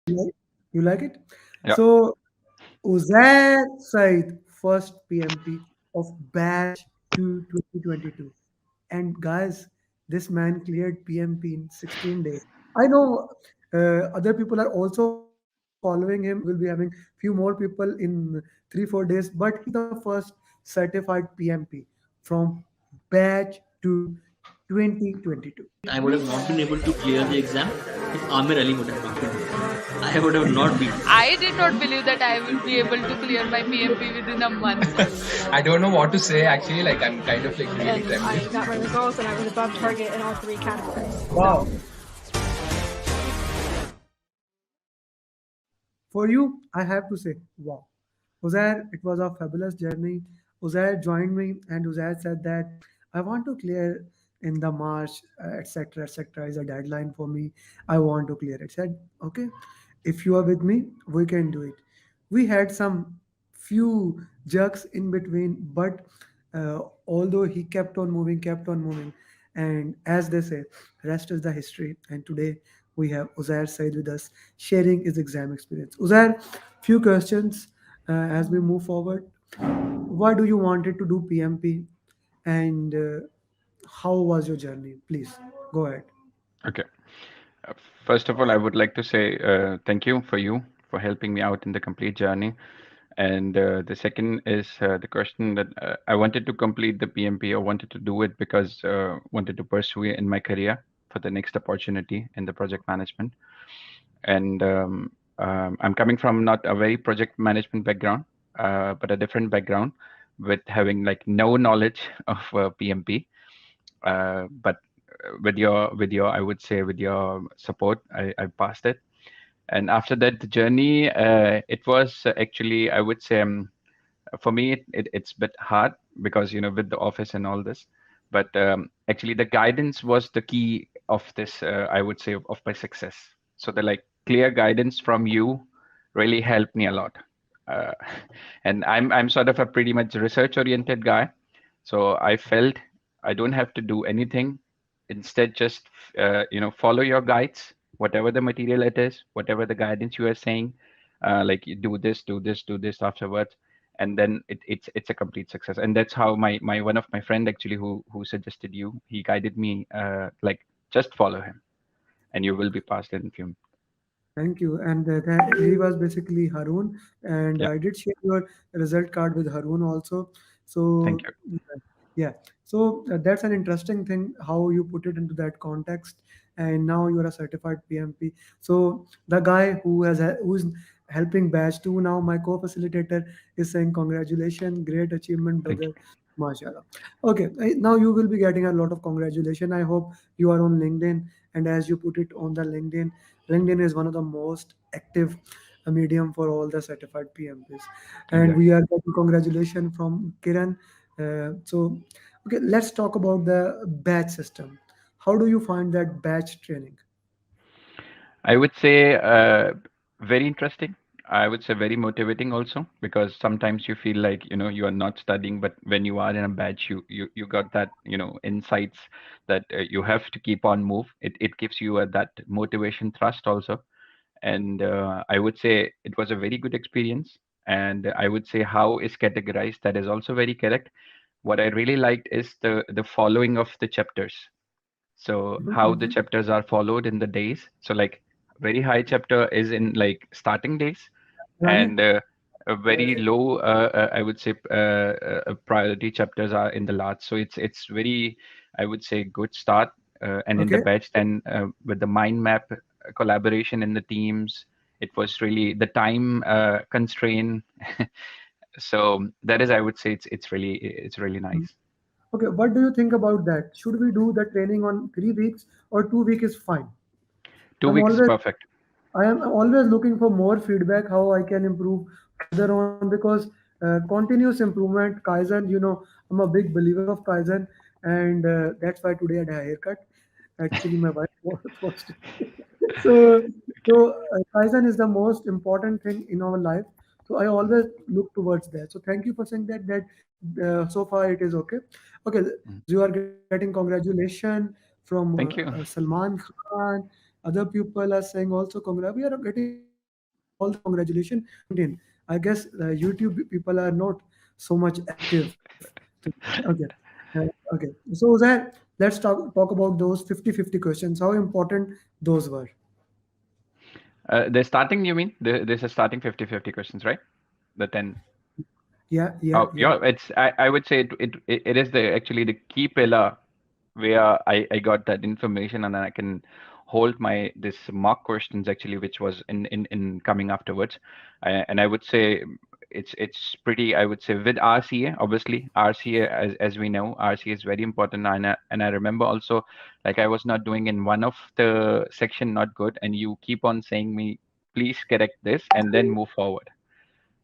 You like it? Yeah. So Uzair Saeed, first PMP of batch 2 2022. And guys, this man cleared PMP in 16 days. I know other people are also following him. We will be having few more people in 3 4 days, but he's the first certified PMP from batch to 2022. I would have not been able to clear the exam if Amir Ali would have not been there. I would have not been. I did not believe that I would be able to clear my PMP within a month. I don't know what to say actually. Like I'm kind of like really And I trembling. got my results and I was above target in all three categories. Wow. So For you, I have to say, wow. Uzair, it was a fabulous journey. Uzair joined me, and Uzair said that I want to clear in the March, etc., etc. is a deadline for me. I want to clear it. Said, okay, if you are with me, we can do it. We had some few jerks in between, but although he kept on moving, and as they say, rest is the history. And today we have Uzair Said with us, sharing his exam experience. Uzair, few questions as we move forward. Why do you wanted to do PMP, and how was your journey? Please go ahead. Okay. Uh, First of all, I would like to say thank you for helping me out in the complete journey. And the second is the question that I wanted to complete the PMP or wanted to do it because wanted to pursue it in my career for the next opportunity in the project management. And I'm coming from not a very project management background, but a different background with having like no knowledge of PMP. But with your I would say with your support, I passed it. And after that, the journey, it was actually, I would say, for me, it's a bit hard because, with the office and all this. But actually, the guidance was the key of this, I would say, of my success. So the like clear guidance from you really helped me a lot. Uh, and I'm sort of a pretty much research oriented guy. So I felt I don't have to do anything. Instead, just follow your guides, whatever the material it is, whatever the guidance you are saying, like you do this, do this, do this afterwards, and then it's a complete success. And that's how my one of my friend actually who suggested you, he guided me like just follow him, and you will be passed in few. Thank you. And that he was basically Harun, and Yeah, I did share your result card with Harun also. thank So you. yeah, so that's an interesting thing how you put it into that context. And now you are a certified PMP. So the guy who's helping batch two now, my co-facilitator is saying congratulations, great achievement, Thank brother. you. Mashallah. Okay, now you will be getting a lot of congratulations. I hope you are on LinkedIn, and as you put it on the LinkedIn, LinkedIn is one of the most active medium for all the certified PMPs. And we Exactly. are getting congratulations from Kiran. So, okay, let's talk about the batch system. How do you find that batch training? I would say very interesting. I would say very motivating also because sometimes you feel like you are not studying, but when you are in a batch, you got that insights that you have to keep on move. It gives you that motivation thrust also, and I would say it was a very good experience. And I would say how is categorized, that is also very correct. What I really liked is the following of the chapters. So Mhm, how the mhm. chapters are followed in the days. So like very high chapter is in like starting days, Right? and a very low, I would say, priority chapters are in the last. So it's very, I would say, good start. And in the Okay. batch, then with the mind map collaboration in the teams, it was really the time constraint. So that is, I would say, it's really Mm. nice. Okay. What do you think about that? Should we do the training on 3 weeks or 2 week is fine? Two I'm weeks is always perfect. I am always looking for more feedback how I can improve further on because continuous improvement, Kaizen, I'm a big believer of Kaizen, and that's why today I had a haircut. Actually, my wife forced it. so, Kaizen is the most important thing in our life. So I always look towards that. So thank you for saying that so far it is okay. Okay, Mhm. you are getting congratulations from Thank you. Salman Khan. Other people are saying also congrats. We are getting congratulations all the congratulations on LinkedIn. I guess YouTube people are not so much active. Okay. Okay. So Uzair, let's talk about those 50-50 questions. How important those were? The starting, you mean? There's a starting 50-50 questions, right? The 10. Yeah, yeah, Oh, yeah. yeah. I would say it is the actually the key pillar where I got that information, and then I can hold my this mock questions actually, which was in coming afterwards. And I would say it's pretty, I would say, with RCA, obviously RCA, as we know, RCA is very important. And I remember also, like, I was not doing in one of the section not good, and you keep on saying me, please correct this and then move forward.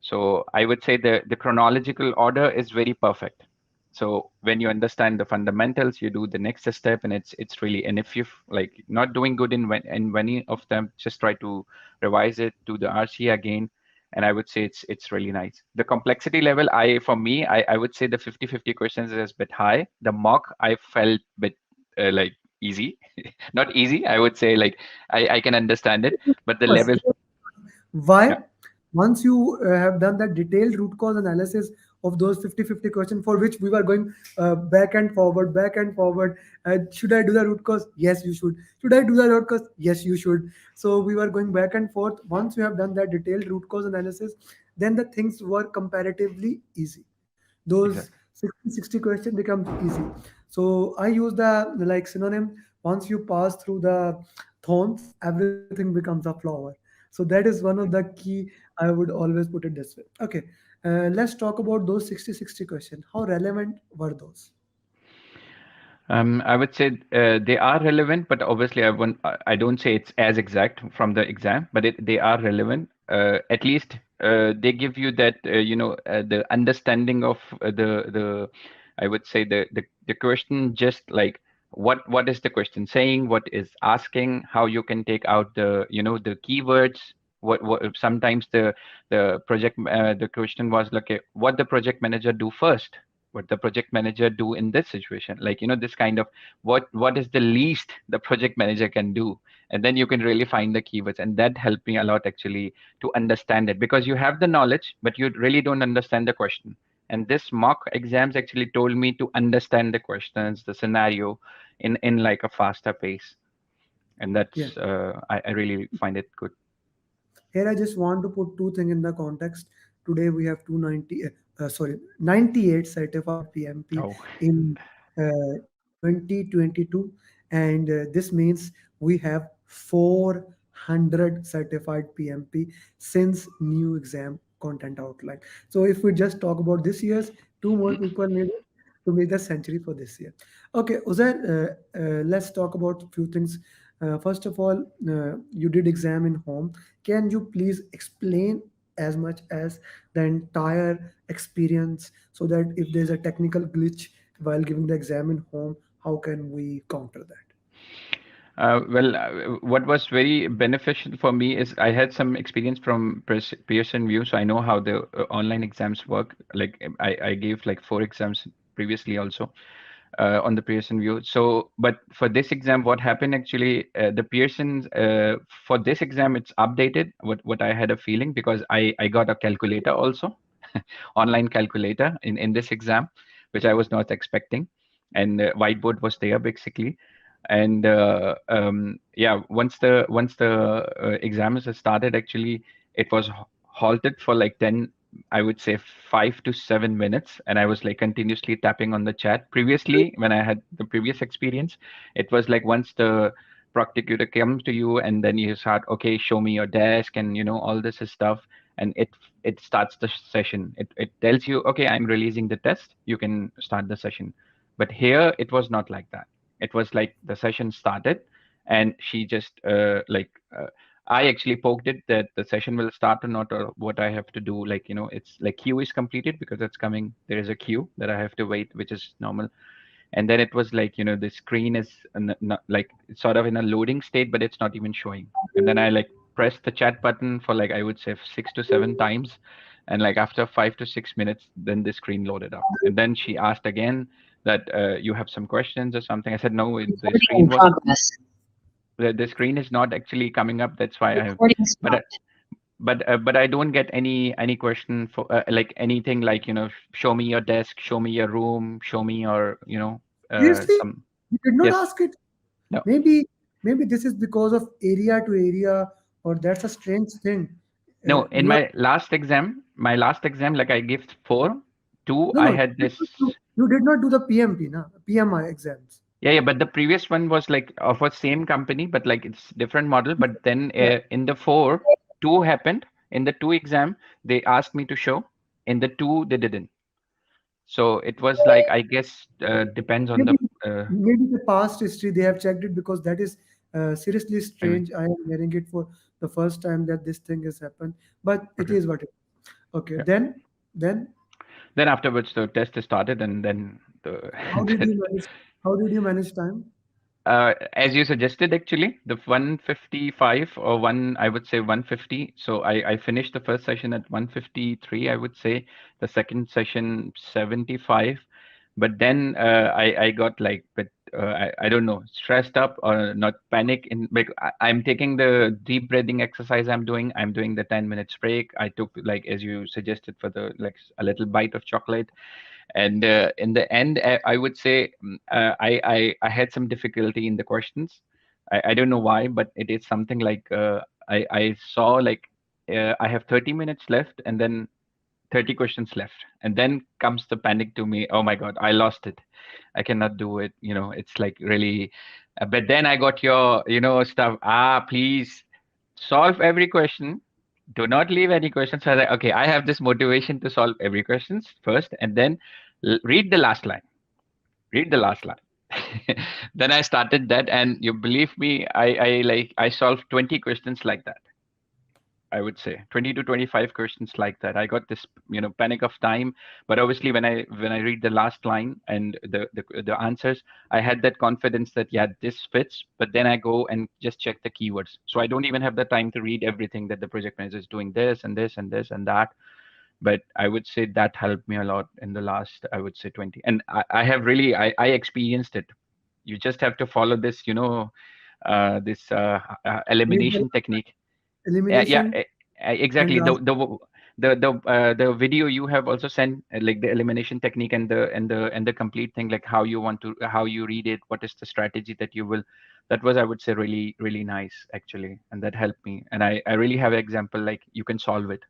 So I would say the chronological order is very perfect. So when you understand the fundamentals, you do the next step, and it's really. And if you're like not doing good in any of them, just try to revise it, do the RC again, and I would say it's really nice. The complexity level, for me, I would say the 50-50 questions is a bit high. The mock I felt bit like easy, not easy. I would say like I can understand it, but the First, level, why? yeah, Once you have done that detailed root cause analysis of those 50-50 questions for which we were going back and forward. Should I do the root cause? Yes, you should. Should I do the root cause? Yes, you should. So we were going back and forth. Once you have done that detailed root cause analysis, then the things were comparatively easy. Those exactly. 60 questions becomes easy. So I use the like synonym. Once you pass through the thorns, everything becomes a flower. So that is one of the key. I would always put it this way. Okay, let's talk about those 60-60 questions. How relevant were those? I would say they are relevant, but obviously I don't say it's as exact from the exam, but they are relevant. At least they give you that the understanding of the I would say the question, just like what is the question saying, what is asking, how you can take out the keywords. What sometimes the question was like, what the project manager do first, what the project manager do in this situation, like this kind of what is the least the project manager can do. And then you can really find the keywords, and that helped me a lot actually to understand it, because you have the knowledge but you really don't understand the question. And this mock exams actually told me to understand the questions, the scenario, in like a faster pace. And Yeah. that's I really find it good. Here, I just want to put two things in the context. Today, we have 98 certified PMP Oh. in 2022, and this means we have 400 certified PMP since new exam content outline. So, if we just talk about this year's, two more people needed to make the century for this year. Okay, Uzair, let's talk about a few things. First of all, you did exam in home. Can you please explain as much as the entire experience so that if there's a technical glitch while giving the exam in home, how can we counter that? What was very beneficial for me is I had some experience from Pearson VUE, so I know how the online exams work. Like I gave like 4 exams previously also on the Pearson VUE. So, but for this exam, what happened actually, the Pearson for this exam, it's updated. What I had a feeling, because I got a calculator also, online calculator in this exam, which I was not expecting, and whiteboard was there basically. And yeah, once the exams had started, actually it was halted for like 10, I would say 5 to 7 minutes, and I was like continuously tapping on the chat. Previously, when I had the previous experience, it was like once the prosecutor comes to you and then you start, okay, show me your desk and all this stuff, and it starts the session. It tells you, okay, I'm releasing the test, you can start the session. But here it was not like that. It was like the session started, and she just I actually poked it that the session will start or not, or what I have to do. Like, it's like queue is completed because it's coming. There is a queue that I have to wait, which is normal. And then it was like, the screen is not, like, it's sort of in a loading state, but it's not even showing. And then I like pressed the chat button for like, I would say 6 to 7 times. And like after 5 to 6 minutes, then the screen loaded up. And then she asked again that you have some questions or something. I said, no, the Recording in screen was progress. the screen is not actually coming up. That's why I have, Recording but stopped. but I don't get any question for like anything like, show me your desk, show me your room, show me your, Seriously, some. you did not Yes. ask it. No. Maybe this is because of area to area, or that's a strange thing. No, in You are my last exam, like I gave four, two, no I no. had this. You did not do the PMP, na PMI exams. Yeah, but the previous one was like of a same company, but like it's different model. But then Yeah. in the four, two happened. In the two exam, they asked me to show. In the two, they didn't. So it was like, I guess, depends on the. Maybe maybe the past history they have checked it, because that is seriously Maybe. strange. I am hearing it for the first time that this thing has happened, but it Okay. is what it is. Okay, Yeah. then Then afterwards, the test is started, and then the how did you manage? How did you manage time? as you suggested, actually, the 155 or one, I would say 150. So I finished the first session at 153, I would say. The second session 75. But then I got like, but I don't know, stressed up or not panic. I'm taking the deep breathing exercise. I'm doing the 10 minutes break. I took, like, as you suggested, for the like a little bite of chocolate. And in the end, I would say, I had some difficulty in the questions. I don't know why, but it is something like, I saw like, I have 30 minutes left, and then 30 questions left, and then comes the panic to me. Oh my god, I lost it. I cannot do it. It's like really. But then I got your, stuff. Please solve every question. Do not leave any questions. So I was like, okay, I have this motivation to solve every questions first, and then read the last line. Read the last line. Then I started that, and you believe me, I solved 20 questions like that. I would say 20 to 25 questions like that. I got this, panic of time. But obviously, when I read the last line and the answers, I had that confidence that, yeah, this fits. But then I go and just check the keywords. So I don't even have the time to read everything that the project manager is doing, this and this and this and that. But I would say that helped me a lot in the last, I would say, 20. And I have really, I experienced it. You just have to follow this, this Behavioral elimination technique. Yeah, elimination and exactly. The last. the the video you have also sent, like the elimination technique and the complete thing, like how you read it, what is the strategy that you will. That was, I would say, really really nice actually, and that helped me. And I really have an example like you can solve it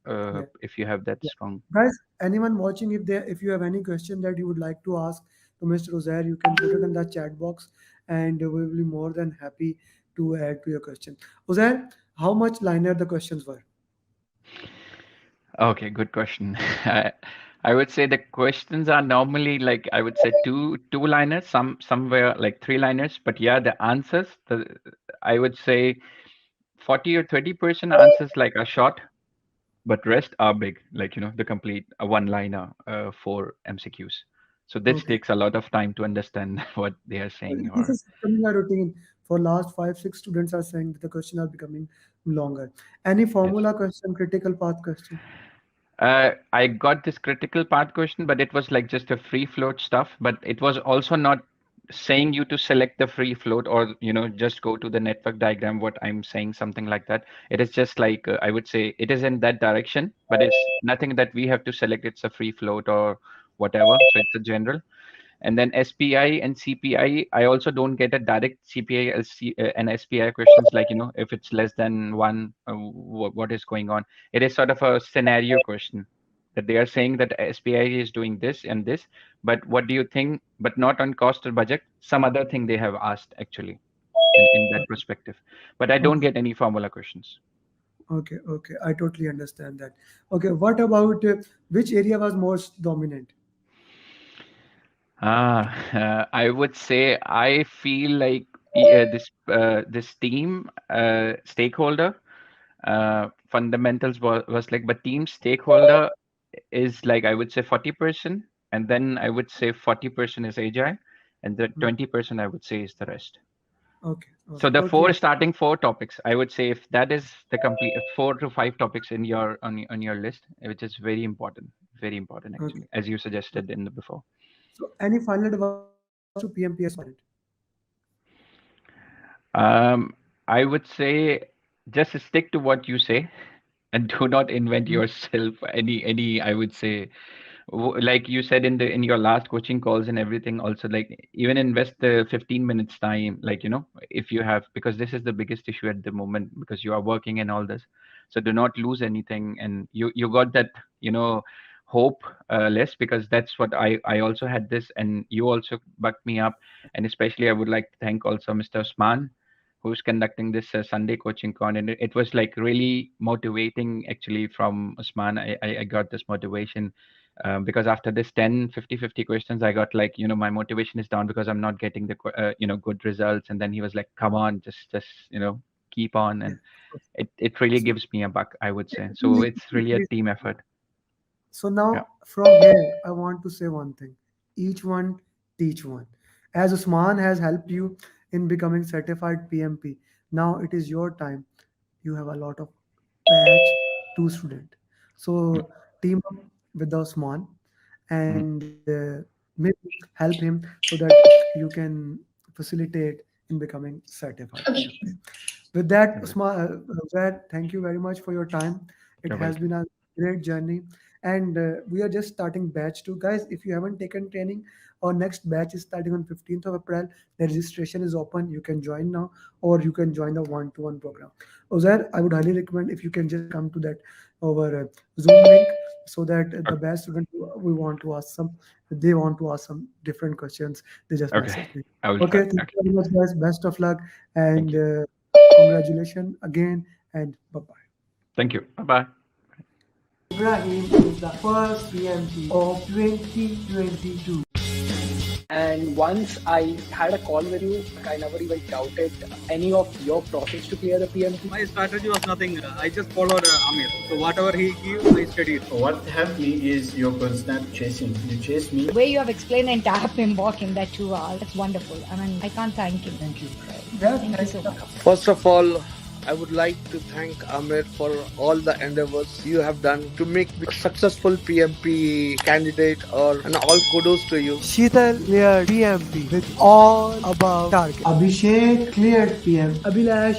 Yeah. if you have that Yeah. strong. Guys, anyone watching, if you have any question that you would like to ask to Mr. Uzair, you can put it in the chat box, and we will be more than happy to add to your question. Uzair, how much liner the questions were? Okay, good question. I would say the questions are normally like, I would say two liners, somewhere like three liners, but yeah, the answers, I would say 40 or 30% answers like are short, but rest are big, like, the complete one liner for MCQs. So this Okay. takes a lot of time to understand what they are saying. This Or is becoming a routine. For last 5, 6 students are saying that the question are becoming longer. Any yes. formula question, critical path question? I got this critical part question, but it was like just a free float stuff. But it was also not saying you to select the free float or, just go to the network diagram, what I'm saying, something like that. It is just like, I would say it is in that direction, but it's nothing that we have to select. It's a free float or whatever. So it's a general. And then SPI and CPI, I also don't get a direct CPI and SPI questions like, if it's less than one, what is going on. It is sort of a scenario question that they are saying that SPI is doing this and this, but what do you think? But not on cost or budget. Some other thing they have asked actually in that perspective. But I don't Okay. get any formula questions. Okay. Okay. I totally understand that. Okay. What about which area was most dominant? I would say I feel like this team stakeholder fundamentals was like, but team stakeholder is like, I would say 40%, and then I would say 40% is agile, and the Hmm. 20% I would say is the rest. Okay. So Okay. the Totally. starting four topics, I would say, if that is the complete 4 to 5 topics in your on your list, which is very important Okay. actually, as you suggested in the before. So, any final advice to PMP aspirant? Um, I would say just stick to what you say. And do not invent yourself any, I would say, like you said in your last coaching calls and everything, also, like, even invest the 15 minutes time, like, if you have, because this is the biggest issue at the moment, because you are working and all this. So do not lose anything, and you got that, hope, less, because that's what I also had this, and you also backed me up. And especially I would like to thank also Mr. Usman, who's conducting this Sunday coaching con, and it was like really motivating actually from Usman. I got this motivation, because after this 10 50 questions, I got like, my motivation is down because I'm not getting the good results. And then he was like, come on, just keep on. And it really So, gives me a buck, I would say. So it's really a team effort. so Yeah. now from here, I want to say one thing. Each one, teach one. As Usman has helped you in becoming certified PMP, now it is your time. You have a lot of batch to student. Mm, So team up with Usman mm, and maybe help him so that you can facilitate in becoming certified PMP. With that, okay. Uzair, thank you very much for your time. It You're has welcome. been a great journey. And we are just starting batch two. Guys, if you haven't taken training, our next batch is starting on 15th of April. The registration is open. You can join now, or you can join the one-to-one program. Uzair, I would highly recommend if you can just come to that over Zoom link so that the Okay. best student we want to ask some, they want to ask some different questions. They just Okay. message me. I will try. Okay, thank Okay. you very much, guys. Best of luck Thank and you. congratulations again and bye bye. Thank you. Bye bye. Ibrahim is the first PMP of 2022. And once I had a call with you, I never even doubted any of your process to clear the PMP. My strategy was nothing. I just followed Amir. So whatever he gives, I studied. What helped me is your constant chasing. You chase me. The way you have explained the entire PIM walk in that 2 hours, that's wonderful. I mean, I can't thank him. Thank you. Thank you so much. First of all, I would like to thank Amer for all the endeavors you have done to make me a successful PMP candidate, and all kudos to you. Sheetal cleared PMP with all above target. Abhishek cleared PM. Abhilash